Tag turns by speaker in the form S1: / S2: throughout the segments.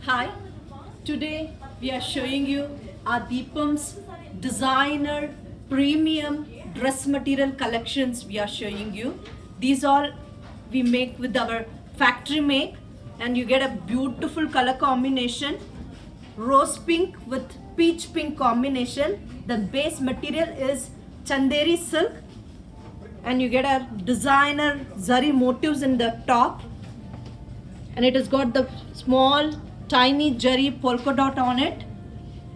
S1: Hi, today we are showing you our Deepam's designer premium dress material collections we are showing you. These all we make with our factory make, and you get a beautiful color combination, rose pink with peach pink combination. The base material is Chanderi silk, and you get a designer zari motifs in the top, and it has got the small tiny zari polka dot on it,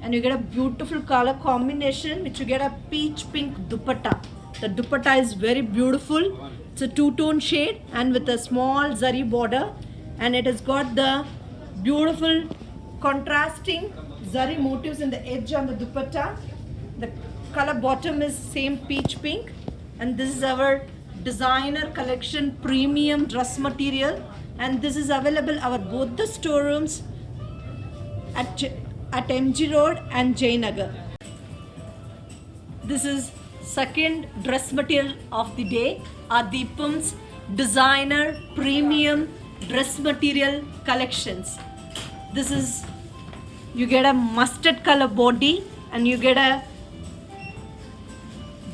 S1: and you get a beautiful color combination which you get a peach pink dupatta. The dupatta is very beautiful. It's a two-tone shade and with a small zari border, and it has got the beautiful contrasting zari motifs in the edge on the dupatta. The color bottom is same peach pink, and this is our designer collection premium dress material, and this is available our both the storerooms at MG Road and Jayanagar. This is second dress material of the day, our Deepam's designer premium dress material collections. This is, you get a mustard color body and you get a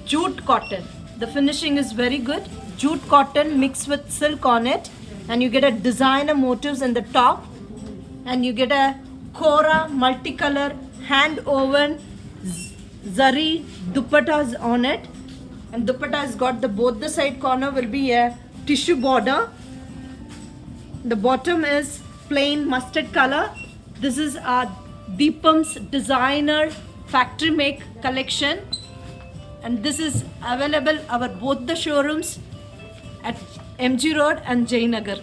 S1: jute cotton. The finishing is very good. Jute cotton mixed with silk on it, and you get a designer motifs in the top, and you get a Kora multicolor hand woven zari dupattas on it, and dupatta has got the both the side corner will be a tissue border. The bottom is plain mustard color. This is our Deepam's designer factory make collection, and this is available our both the showrooms at MG Road and Jayanagar.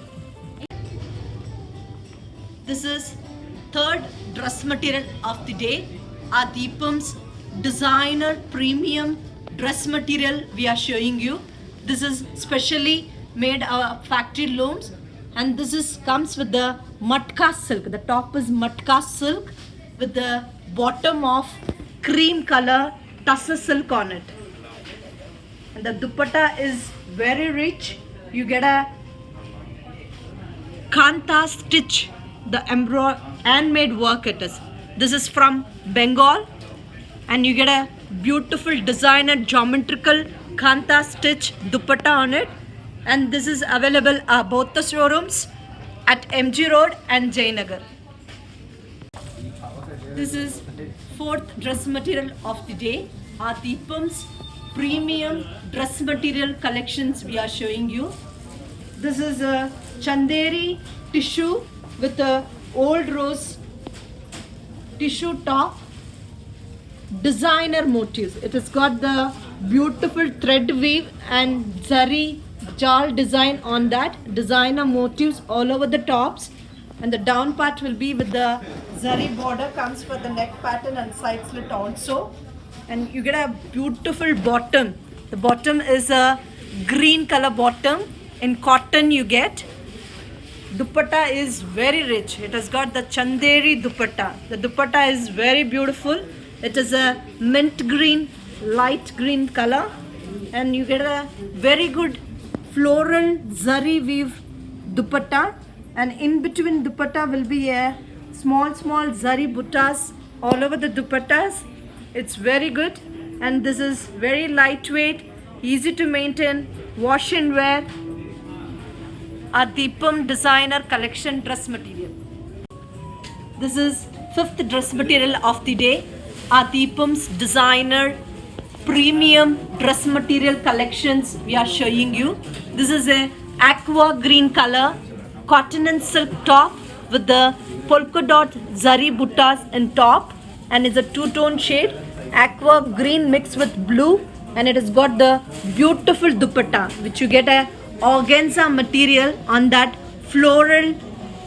S1: This is third dress material of the day, our Deepam's designer premium dress material we are showing you. This is specially made our factory looms, and this is comes with the matka silk. The top is matka silk with the bottom of cream color tussar silk on it, and the dupatta is very rich. You get a kanta stitch, the handmade work it is. This is from Bengal, and you get a beautiful designer geometrical kanta stitch dupatta on it, and this is available both the showrooms at MG Road and Jayanagar. This is fourth dress material of the day, our Deepam's premium dress material collections we are showing you. This is a Chanderi tissue with a old rose tissue top, designer motifs. It has got the beautiful thread weave and zari jal design on that, designer motifs all over the tops, and the down part will be with the zari border comes for the neck pattern and side slit also, and you get a beautiful bottom. The bottom is a green color bottom in cotton you get. Dupatta is very rich. It has got the Chanderi dupatta. The dupatta is very beautiful. It is a mint green, light green color, and you get a very good floral zari weave dupatta, and in between dupatta will be a small zari buttas all over the dupattas. It's very good, and this is very lightweight, easy to maintain, wash and wear. Our Deepam designer collection dress material. This is fifth dress material of the day, our Deepam's designer premium dress material collections we are showing you. This is a aqua green color cotton and silk top with the polka dot zari buttas in top, and it's a two-tone shade, aqua green mixed with blue, and it has got the beautiful dupatta which you get a organza material on that floral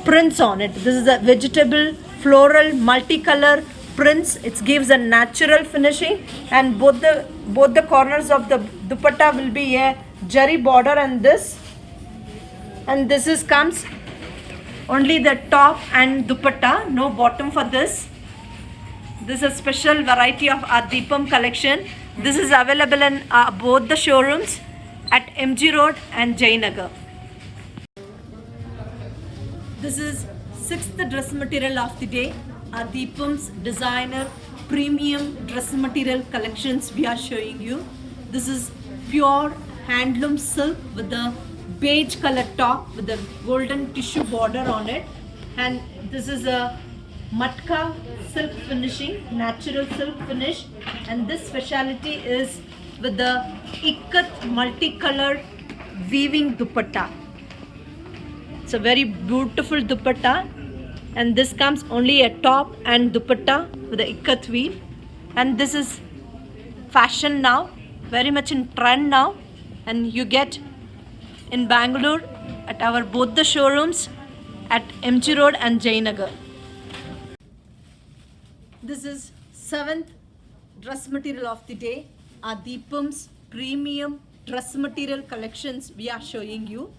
S1: prints on it. This is a vegetable floral multicolor prints. It gives a natural finishing, and both the corners of the dupatta will be a zari border, and this is comes only the top and dupatta, no bottom for this. This is a special variety of our Deepam collection. This is available in both the showrooms at MG Road and Jayanagar. This is Sixth dress material of the day are Deepam's designer premium dress material collections we are showing you. This is pure handloom silk with the beige color top with the golden tissue border on it, and this is a matka silk finishing, natural silk finish, and this speciality is with the ikat multicolored weaving dupatta. It's a very beautiful dupatta, and this comes only a top and dupatta with the ikat weave, and this is fashion now, very much in trend now, and you get in Bangalore at our both the showrooms at MG Road and Jayanagar. This is seventh dress material of the day, our Deepam's premium dress material collections we are showing you.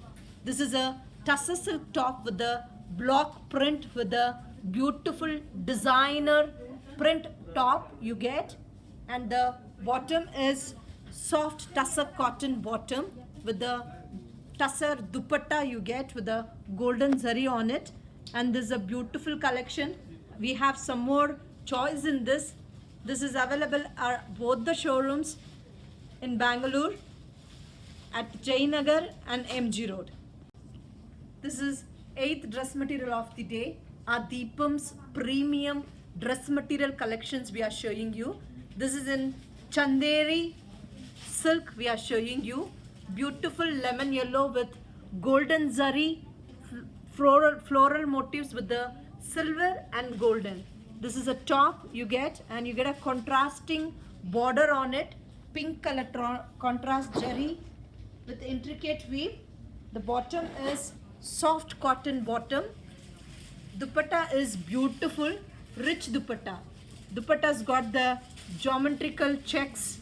S1: This is a tussar silk top with the block print with the beautiful designer print top you get, and the bottom is soft tussar cotton bottom with the tussar dupatta you get with the golden zari on it, and this is a beautiful collection. We have some more choice in this. This is available at both the showrooms in Bangalore at Jayanagar and MG Road. This is eighth dress material of the day, our Deepam's premium dress material collections we are showing you. This is in Chanderi silk we are showing you. Beautiful lemon yellow with golden zari floral motifs with the silver and golden. This is a top you get, and you get a contrasting border on it, pink color contrast zari with intricate weave. The bottom is soft cotton bottom. Dupatta is beautiful, rich dupatta. Dupatta's got the geometrical checks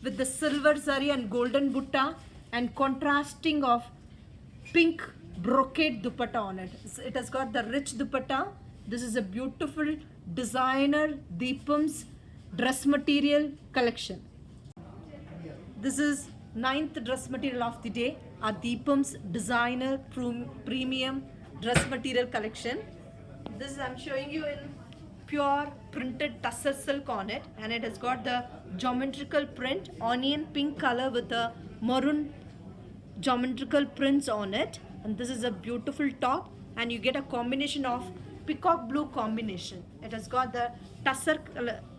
S1: with the silver zari and golden butta and contrasting of pink brocade dupatta on it. It has got the rich dupatta. This is a beautiful designer Deepam's dress material collection. This is ninth dress material of the day, our Deepam's designer premium dress material collection. This is I'm showing you in pure printed tussar silk on it, and it has got the geometrical print, onion pink color with the maroon geometrical prints on it, and this is a beautiful top, and you get a combination of peacock blue combination. It has got the tussar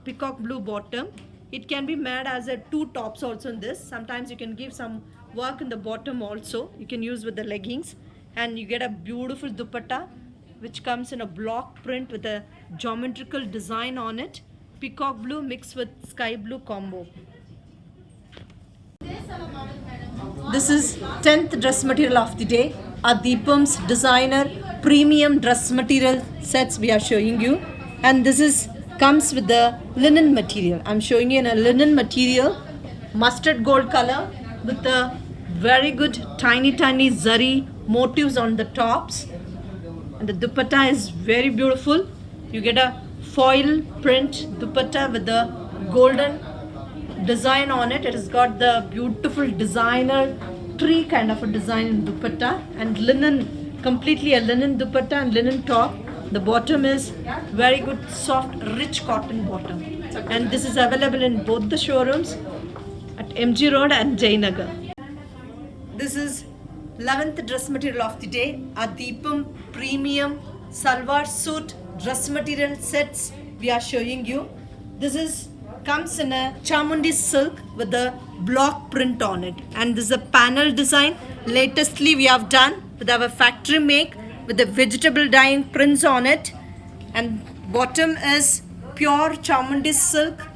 S1: peacock blue bottom. It can be made as a two tops also in this. Sometimes you can give some work in the bottom also. You can use with the leggings, and you get a beautiful dupatta which comes in a block print with a geometrical design on it. Peacock blue mixed with sky blue combo. This is 10th dress material of the day, our Deepam's designer premium dress material sets we are showing you, and this is comes with the linen material. I'm showing you in a linen material, mustard gold color with the very good tiny zari motifs on the tops, and the dupatta is very beautiful. You get a foil print dupatta with the golden design on it. It has got the beautiful designer tree kind of a design in dupatta, and linen, completely a linen dupatta and linen top. The bottom is very good soft rich cotton bottom, and this is available in both the showrooms at MG Road and Jayanagar. This is 11th dress material of the day, our Deepam premium salwar suit dress material sets we are showing you. This is comes in a Chamundi silk with the block print on it, and this is a panel design latestly we have done with our factory make with the vegetable dyeing prints on it, and bottom is pure Chamundi silk,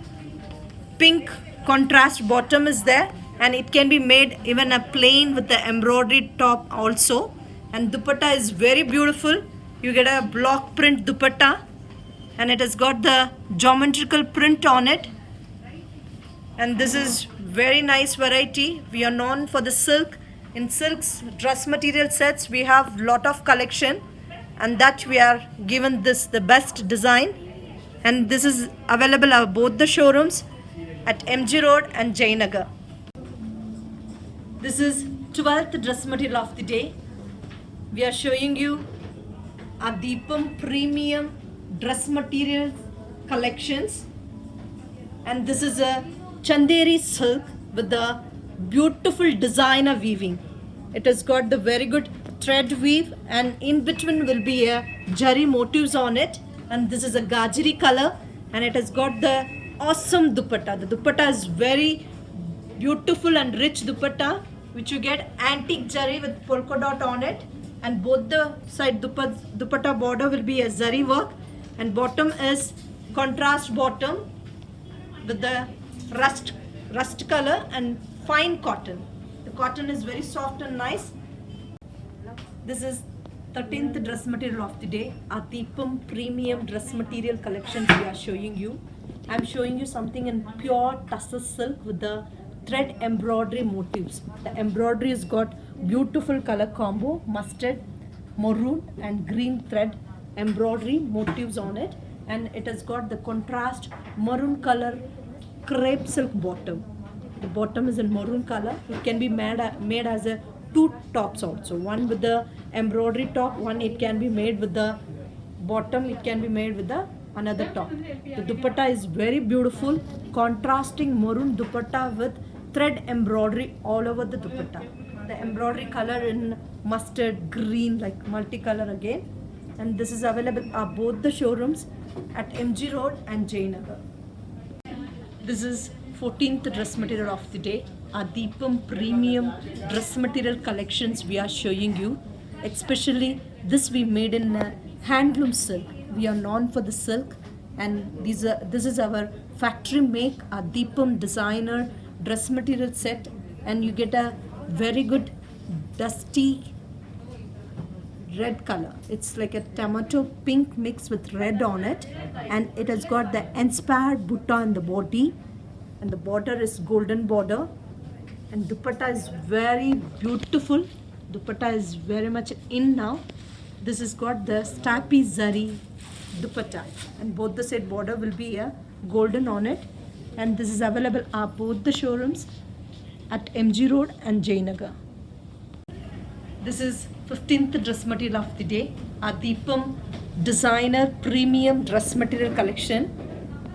S1: pink contrast bottom is there, and it can be made even a plain with the embroidery top also, and dupatta is very beautiful. You get a block print dupatta, and it has got the geometrical print on it, and this is very nice variety. We are known for the silk. In silks dress material sets we have lot of collection, and that we are given this the best design, and this is available at both the showrooms at MG Road and Jayanagar. This is 12th dress material of the day. We are showing you Adipam premium dress material collections, and this is a Chanderi silk with the beautiful designer weaving. It has got the very good thread weave, and in between will be a jari motifs on it, and this is a gajri color, and it has got the awesome dupatta. The dupatta is very beautiful and rich dupatta, which you get antique jari with polka dot on it, and both the side dupatta border will be a zari work, and bottom is contrast bottom with the rust color and fine cotton. The cotton is very soft and nice. This is 13th dress material of the day. Adipam premium dress material collections we are showing you. I am showing you something in pure tussar silk with the thread embroidery motifs. The embroidery has got beautiful color combo, mustard, maroon and green thread embroidery motifs on it, and it has got the contrast maroon color crepe silk bottom. The bottom is in maroon color. It can be made as a two tops also. One with the embroidery top, one it can be made with the bottom, it can be made with the another top. The dupatta is very beautiful, contrasting maroon dupatta with thread embroidery all over the dupatta. The embroidery color in mustard, green, like multicolor again. And this is available at both the showrooms at MG Road and Jayanagar. This is 14th dress material of the day. Adipam premium dress material collections we are showing you. Especially this we made in handloom silk. We are known for the silk, and this is our factory make Adipam designer dress material set, and you get a very good dusty red color. It's like a tomato pink mixed with red on it, and it has got the inspired butta in the body, and the border is golden border, and dupatta is very beautiful. Dupatta is very much in now. This has got the stapi zari dupatta, and both the set border will be a golden on it, and this is available at both the showrooms at MG Road and Jayanagar. This is 15th dress material of the day, Adipam designer premium dress material collection.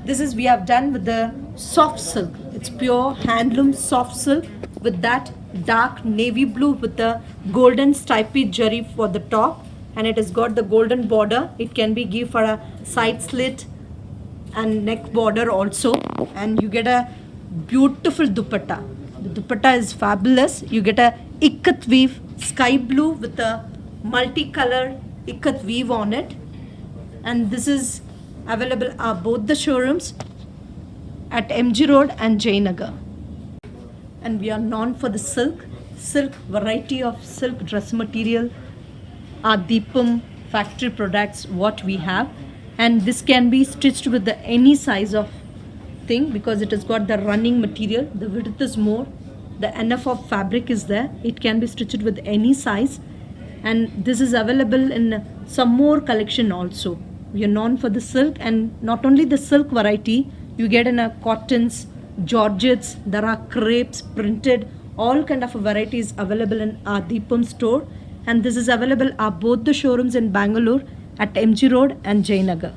S1: This is we have done with the soft silk. It's pure handloom soft silk with that dark navy blue with the golden stripy jari for the top, and it has got the golden border. It can be give for a side slit and neck border also, and you get a beautiful dupatta. The dupatta is fabulous. You get a ikat weave, sky blue with a multicolor ikat weave on it, and this is available at both the showrooms at MG Road and Jayanagar. And we are known for the silk variety of silk dress material, Adipam factory products what we have, and this can be stitched with the any size of thing because it has got the running material. The width is more, the enough of fabric is there. It can be stitched with any size, and this is available in some more collection also. We are known for the silk, and not only the silk variety, you get in a cottons, georgettes, there are crepes, printed, all kind of varieties available in our Adipam store, and this is available at both the showrooms in Bangalore at MG Road and Jayanagar.